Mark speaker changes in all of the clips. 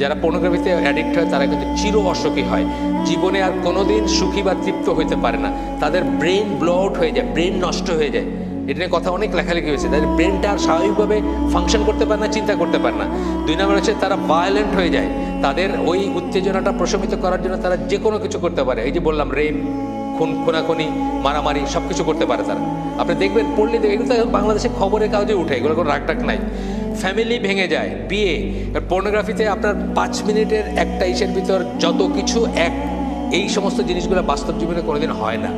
Speaker 1: যারা পর্নোগ্রাফিতে অ্যাডিক্ট হয় তারা কিন্তু চির অসুখী হয়, জীবনে আর কোনোদিন সুখী বা তৃপ্ত হইতে পারে না, তাদের ব্রেন ব্লো আউট হয়ে যায়, ব্রেন নষ্ট হয়ে যায়। এটা নিয়ে কথা অনেক লেখালেখি হয়েছে, তাদের ব্রেনটা আর স্বাভাবিকভাবে ফাংশন করতে পারে না, চিন্তা করতে পারে না। 2 নম্বর হচ্ছে তারা ভায়োলেন্ট হয়ে যায়, তাদের ওই উত্তেজনাটা প্রশমিত করার জন্য তারা যে কোনো কিছু করতে পারে। এই যে বললাম, রেপ, খুনাখুনি, মারামারি সব কিছু করতে পারে তারা। আপনি দেখবেন, পড়লে এগুলো তো বাংলাদেশে খবরের কাগজে উঠে, এগুলো কোনো রাগটাক নাই। ফ্যামিলি ভেঙে যায়, বিয়ে। পর্নোগ্রাফিতে আপনার 5 মিনিটের একটা ইসের ভিতর যত কিছু এই সমস্ত জিনিসগুলো বাস্তব জীবনে কোনোদিন হয় না।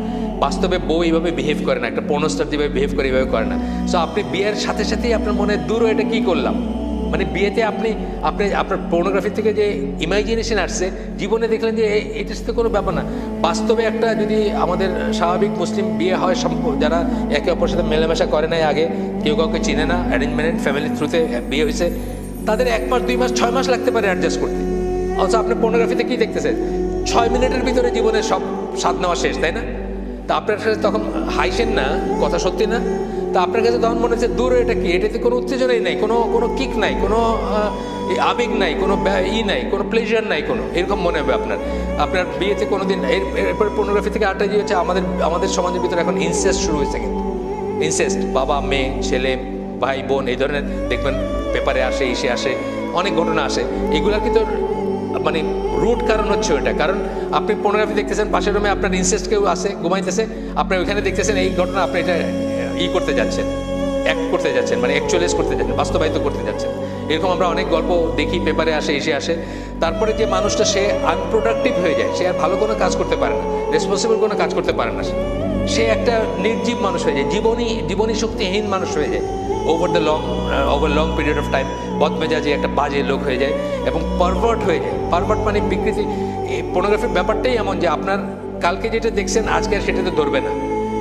Speaker 1: বাস্তবে বউ এইভাবে বিহেভ করে না, একটা পর্নোস্টার যেভাবে বিহেভ করে এইভাবে করে না। সো আপনি বিয়ের সাথে সাথেই আপনার মনে দূর এটা কী করলাম, মানে বিয়েতে আপনি আপনার পর্নোগ্রাফি থেকে যে ইমাজিনেশন আসছে, জীবনে দেখলেন যে এটা তো কোনো ব্যাপার না। বাস্তবে একটা যদি আমাদের স্বাভাবিক মুসলিম বিয়ে হয়, যারা একে অপরের সাথে মেলামেশা করে নাই, আগে কেউ কাউকে চিনে না, অ্যারেঞ্জ ম্যারেজ ফ্যামিলির থ্রুতে বিয়ে হয়েছে, তাদের 1 মাস 2 মাস 6 মাস লাগতে পারে অ্যাডজাস্ট করতে। অথচ আপনি পর্নোগ্রাফিতে কী দেখতেছেন, 6 মিনিটের ভিতরে জীবনের সব স্বাদ নেওয়া শেষ, তাই না? তা আপনার কাছে তখন হাইসেন না, কথা সত্যি না? তা আপনার কাছে তখন মনে হচ্ছে দূর, এটা কি, এটাতে কোনো উত্তেজনাই নাই, কোনো কিক নাই, কোনো আবেগ নাই, কোনো নাই, কোনো প্লেজার নাই, কোনো এরকম মনে হবে আপনার বিয়েতে কোনো দিন। এরপরে পর্নোগ্রাফি থেকে আরেকটা হচ্ছে আমাদের সমাজের ভিতরে এখন ইনসেস্ট শুরু হয়েছে। কিন্তু ইনসেস্ট, বাবা মেয়ে, ছেলে ভাই বোন, এই ধরনের দেখবেন পেপারে আসে, আসে অনেক ঘটনা আসে। এগুলার কিন্তু মানে রুট কারণ হচ্ছে ওইটা, কারণ আপনি পর্নোগ্রাফি দেখতেছেন, পাশের রুমে আপনার ইনসেস্ট কেউ আসে, ঘুমাইতেছে, আপনি ওইখানে দেখতেছেন এই ঘটনা, আপনি এটা করতে যাচ্ছেন, অ্যাক্ট করতে যাচ্ছেন, মানে অ্যাকচুয়ালাইজ করতে যাচ্ছেন, বাস্তবায়িত করতে যাচ্ছেন। এরকম আমরা অনেক গল্প দেখি, পেপারে আসে। তারপরে যে মানুষটা সে আনপ্রোডাক্টিভ হয়ে যায়, সে আর ভালো কোনো কাজ করতে পারে না, রেসপন্সিবল কোনো কাজ করতে পারে না, সে একটা নির্জীব মানুষ হয়ে যায়, জীবনী শক্তিহীন মানুষ হয়ে যায় over long period of time. বদমেজাজি একটা বাজে লোক হয়ে যায় এবং পারভার্ট হয়ে যায়। পারভার্ট মানে বিকৃতি। এই পর্নোগ্রাফির ব্যাপারটাই এমন যে আপনার কালকে যেটা দেখছেন আজকে আর সেটাতে ধরবে না,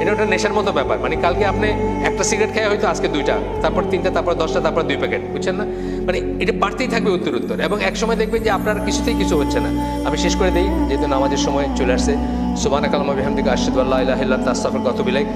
Speaker 1: এটা ওটা নেশার মতো ব্যাপার। মানে কালকে আপনি একটা সিগারেট খেয়ে হয়তো আজকে 2টা, তারপর 3টা, তারপর 10টা, তারপর 2 প্যাকেট, বুঝছেন না? মানে এটা বাড়তেই থাকবে উত্তর, এবং এক সময় দেখবেন যে আপনার কিছুতেই কিছু হচ্ছে না। আমি শেষ করে দিই, যেহেতু নামাজের সময় চলে আসছে। সুবহানাকাল্লাহুম্মা ওয়া বিহামদিকা আশহাদু আল্লা ইলাহা ইল্লা আনতা আস্তাগফিরুকা ওয়া আতুবু ইলাইক।